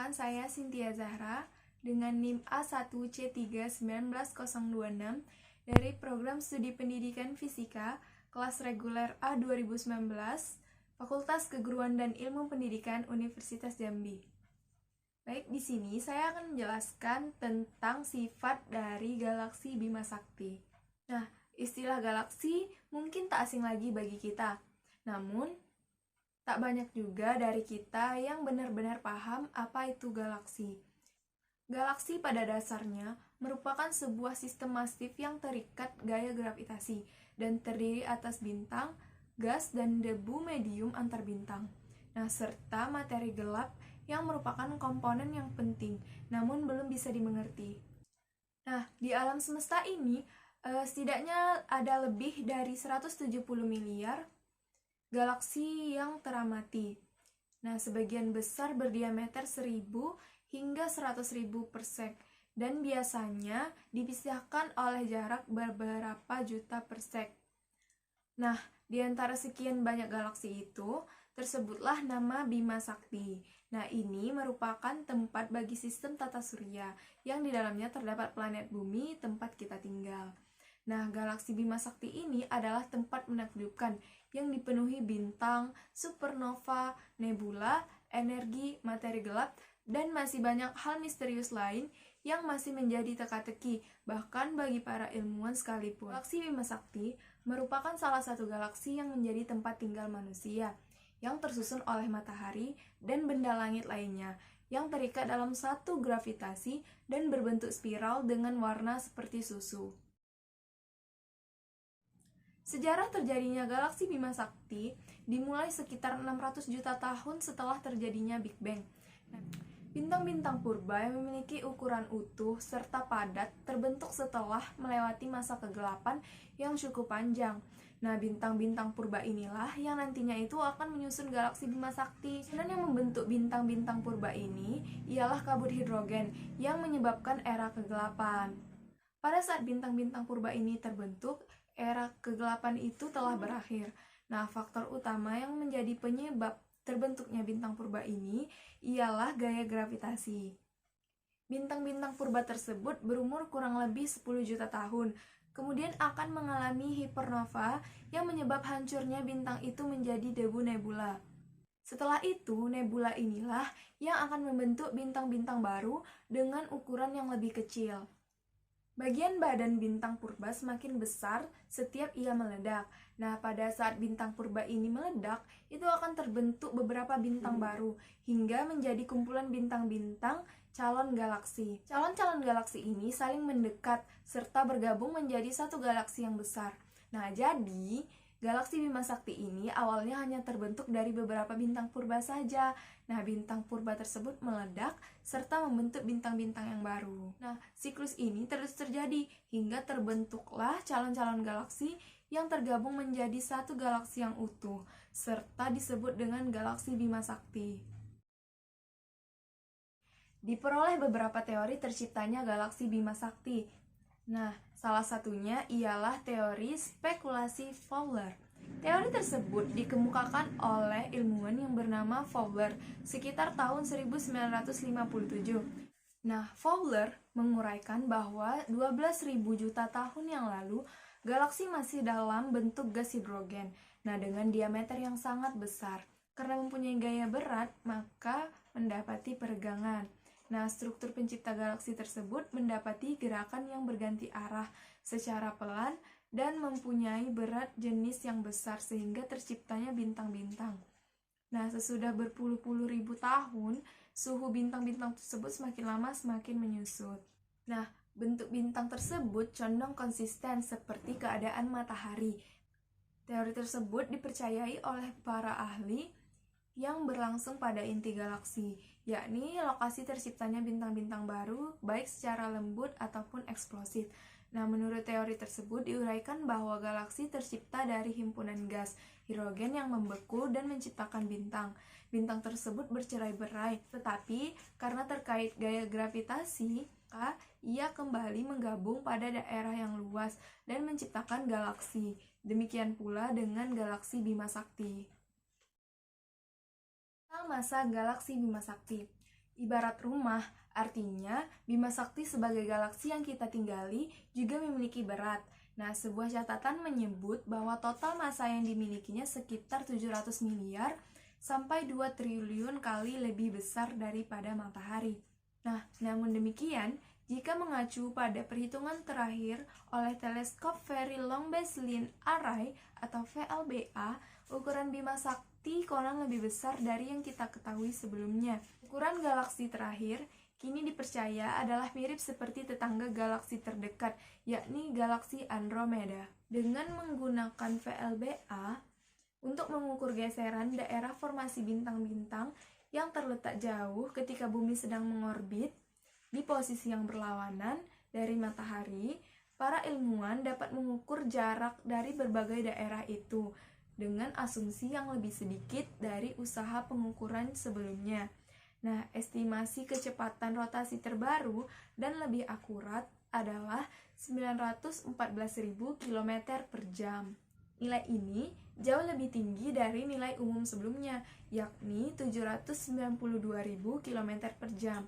Perkenalkan, saya Cynthia Zahra dengan NIM A1C3-19026 dari Program Studi Pendidikan Fisika kelas reguler A 2019, Fakultas Keguruan dan Ilmu Pendidikan Universitas Jambi. Baik, di sini saya akan menjelaskan tentang sifat dari galaksi Bima Sakti. Nah, istilah galaksi mungkin tak asing lagi bagi kita. Namun, tak banyak juga dari kita yang benar-benar paham apa itu galaksi. Galaksi pada dasarnya merupakan sebuah sistem masif yang terikat gaya gravitasi dan terdiri atas bintang, gas, dan debu medium antar bintang. Nah, serta materi gelap yang merupakan komponen yang penting, namun belum bisa dimengerti. Nah, di alam semesta ini, setidaknya ada lebih dari 170 miliar galaksi yang teramati. Nah, sebagian besar berdiameter 1000 hingga 100.000 parsec dan biasanya dipisahkan oleh jarak beberapa juta parsec. Nah, di antara sekian banyak galaksi itu, tersebutlah nama Bima Sakti. Nah, ini merupakan tempat bagi sistem tata surya yang di dalamnya terdapat planet bumi tempat kita tinggal. Nah, galaksi Bima Sakti ini adalah tempat menakjubkan yang dipenuhi bintang, supernova, nebula, energi, materi gelap, dan masih banyak hal misterius lain yang masih menjadi teka-teki, bahkan bagi para ilmuwan sekalipun. Galaksi Bima Sakti merupakan salah satu galaksi yang menjadi tempat tinggal manusia, yang tersusun oleh matahari dan benda langit lainnya, yang terikat dalam satu gravitasi dan berbentuk spiral dengan warna seperti susu. Sejarah terjadinya galaksi Bima Sakti dimulai sekitar 600 juta tahun setelah terjadinya Big Bang. Bintang-bintang purba yang memiliki ukuran utuh serta padat terbentuk setelah melewati masa kegelapan yang cukup panjang. Nah, bintang-bintang purba inilah yang nantinya itu akan menyusun galaksi Bima Sakti. Dan yang membentuk bintang-bintang purba ini ialah kabut hidrogen yang menyebabkan era kegelapan. Pada saat bintang-bintang purba ini terbentuk, era kegelapan itu telah berakhir. Nah, faktor utama yang menjadi penyebab terbentuknya bintang purba ini ialah gaya gravitasi. Bintang-bintang purba tersebut berumur kurang lebih 10 juta tahun, kemudian akan mengalami hipernova yang menyebab hancurnya bintang itu menjadi debu nebula. Setelah itu, nebula inilah yang akan membentuk bintang-bintang baru dengan ukuran yang lebih kecil. Bagian badan bintang purba semakin besar setiap ia meledak. Nah, pada saat bintang purba ini meledak, itu akan terbentuk beberapa bintang baru, hingga menjadi kumpulan bintang-bintang calon galaksi. Calon-calon galaksi ini saling mendekat, serta bergabung menjadi satu galaksi yang besar. Nah, jadi galaksi Bima Sakti ini awalnya hanya terbentuk dari beberapa bintang purba saja. Nah, bintang purba tersebut meledak serta membentuk bintang-bintang yang baru. Nah, siklus ini terus terjadi hingga terbentuklah calon-calon galaksi yang tergabung menjadi satu galaksi yang utuh, serta disebut dengan galaksi Bima Sakti. Diperoleh beberapa teori terciptanya galaksi Bima Sakti. Nah, salah satunya ialah teori spekulasi Fowler. Teori tersebut dikemukakan oleh ilmuwan yang bernama Fowler sekitar tahun 1957. Nah, Fowler menguraikan bahwa 12.000 juta tahun yang lalu, galaksi masih dalam bentuk gas hidrogen. Nah, dengan diameter yang sangat besar. Karena mempunyai gaya berat, maka mendapati peregangan. Nah, struktur pencipta galaksi tersebut mendapati gerakan yang berganti arah secara pelan dan mempunyai berat jenis yang besar sehingga terciptanya bintang-bintang. Nah, sesudah berpuluh-puluh ribu tahun, suhu bintang-bintang tersebut semakin lama semakin menyusut. Nah, bentuk bintang tersebut condong konsisten seperti keadaan matahari. Teori tersebut dipercayai oleh para ahli yang berlangsung pada inti galaksi, yakni lokasi terciptanya bintang-bintang baru, baik secara lembut ataupun eksplosif. Nah, menurut teori tersebut diuraikan bahwa galaksi tercipta dari himpunan gas hidrogen yang membeku dan menciptakan bintang. Bintang tersebut bercerai-berai, tetapi karena terkait gaya gravitasi, maka ia kembali menggabung pada daerah yang luas dan menciptakan galaksi. Demikian pula dengan galaksi Bima Sakti. Masa galaksi Bima Sakti. Ibarat rumah, artinya Bima Sakti sebagai galaksi yang kita tinggali juga memiliki berat. Nah, sebuah catatan menyebut bahwa total massa yang dimilikinya sekitar 700 miliar sampai 2 triliun kali lebih besar daripada matahari. Nah, namun demikian, jika mengacu pada perhitungan terakhir oleh teleskop Very Long Baseline Array atau VLBA, ukuran Bima Sakti konon lebih besar dari yang kita ketahui sebelumnya. Ukuran galaksi terakhir kini dipercaya adalah mirip seperti tetangga galaksi terdekat, yakni galaksi Andromeda. Dengan menggunakan VLBA untuk mengukur geseran daerah formasi bintang-bintang yang terletak jauh ketika bumi sedang mengorbit di posisi yang berlawanan dari matahari, para ilmuwan dapat mengukur jarak dari berbagai daerah itu dengan asumsi yang lebih sedikit dari usaha pengukuran sebelumnya. Nah, estimasi kecepatan rotasi terbaru dan lebih akurat adalah 914.000 km per jam. Nilai ini jauh lebih tinggi dari nilai umum sebelumnya, yakni 792.000 km per jam.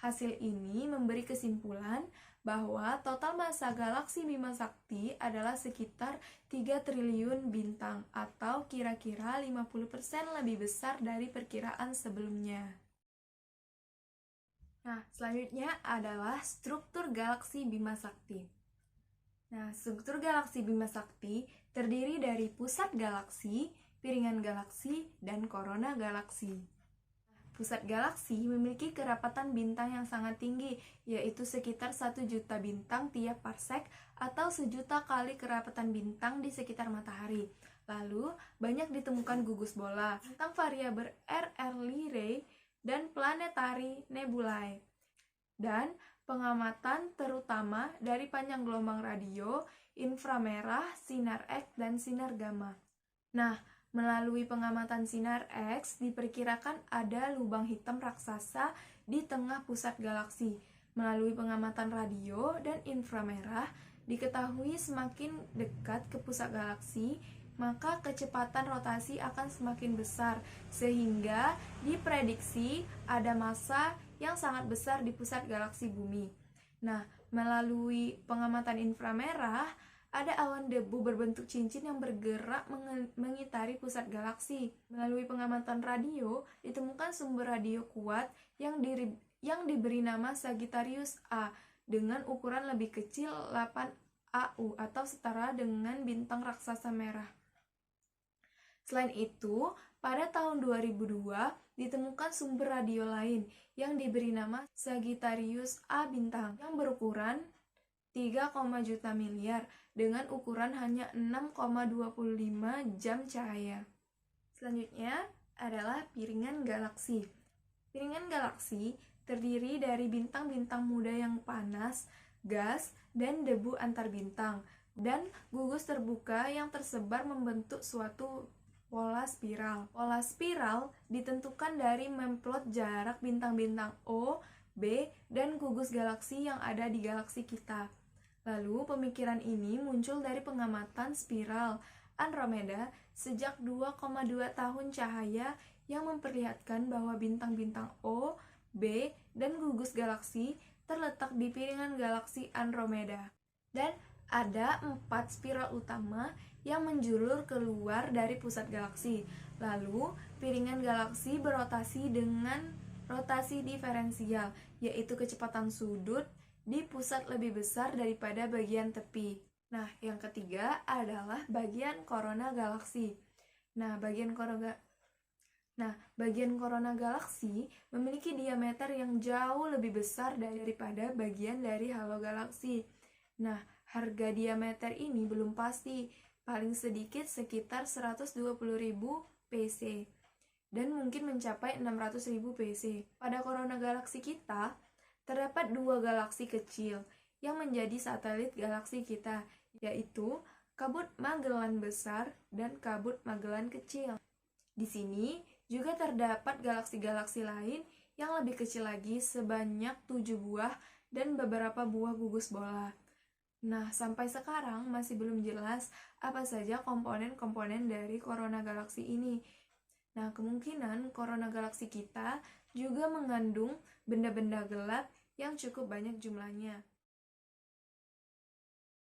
Hasil ini memberi kesimpulan bahwa total massa galaksi Bima Sakti adalah sekitar 3 triliun bintang atau kira-kira 50% lebih besar dari perkiraan sebelumnya. Nah, selanjutnya adalah struktur galaksi Bima Sakti. Nah, struktur galaksi Bima Sakti terdiri dari pusat galaksi, piringan galaksi, dan korona galaksi. Pusat galaksi memiliki kerapatan bintang yang sangat tinggi, yaitu sekitar 1 juta bintang tiap parsek atau 1 juta kali kerapatan bintang di sekitar matahari. Lalu, banyak ditemukan gugus bola, bintang variabel RR Lyrae, dan planetary nebulae. Dan pengamatan terutama dari panjang gelombang radio, inframerah, sinar X, dan sinar gamma. Nah, melalui pengamatan sinar X, diperkirakan ada lubang hitam raksasa di tengah pusat galaksi. Melalui pengamatan radio dan inframerah, diketahui semakin dekat ke pusat galaksi, maka kecepatan rotasi akan semakin besar, sehingga diprediksi ada massa yang sangat besar di pusat galaksi bumi. Nah, melalui pengamatan inframerah, ada awan debu berbentuk cincin yang bergerak mengitari pusat galaksi. Melalui pengamatan radio, ditemukan sumber radio kuat yang diberi nama Sagittarius A dengan ukuran lebih kecil 8 AU atau setara dengan bintang raksasa merah. Selain itu, pada tahun 2002 ditemukan sumber radio lain yang diberi nama Sagittarius A bintang yang berukuran 3, juta miliar dengan ukuran hanya 6,25 jam cahaya. Selanjutnya adalah piringan galaksi. Piringan galaksi terdiri dari bintang-bintang muda yang panas, gas, dan debu antar bintang, dan gugus terbuka yang tersebar membentuk suatu pola spiral. Pola spiral ditentukan dari memplot jarak bintang-bintang O, B, dan gugus galaksi yang ada di galaksi kita. Lalu, pemikiran ini muncul dari pengamatan spiral Andromeda sejak 2,2 tahun cahaya yang memperlihatkan bahwa bintang-bintang O, B, dan gugus galaksi terletak di piringan galaksi Andromeda. Dan ada 4 spiral utama yang menjulur keluar dari pusat galaksi. Lalu, piringan galaksi berotasi dengan rotasi diferensial, yaitu kecepatan sudut di pusat lebih besar daripada bagian tepi. Nah, yang ketiga adalah bagian korona galaksi. Bagian korona galaksi memiliki diameter yang jauh lebih besar daripada bagian dari halo galaksi. Nah, harga diameter ini belum pasti, paling sedikit sekitar 120.000 pc dan mungkin mencapai 600.000 pc. Pada korona galaksi kita, terdapat 2 galaksi kecil yang menjadi satelit galaksi kita, yaitu Kabut Magellan Besar dan Kabut Magellan Kecil. Di sini juga terdapat galaksi-galaksi lain yang lebih kecil lagi sebanyak 7 buah dan beberapa buah gugus bola. Nah, sampai sekarang masih belum jelas apa saja komponen-komponen dari korona galaksi ini. Nah, kemungkinan korona galaksi kita juga mengandung benda-benda gelap yang cukup banyak jumlahnya.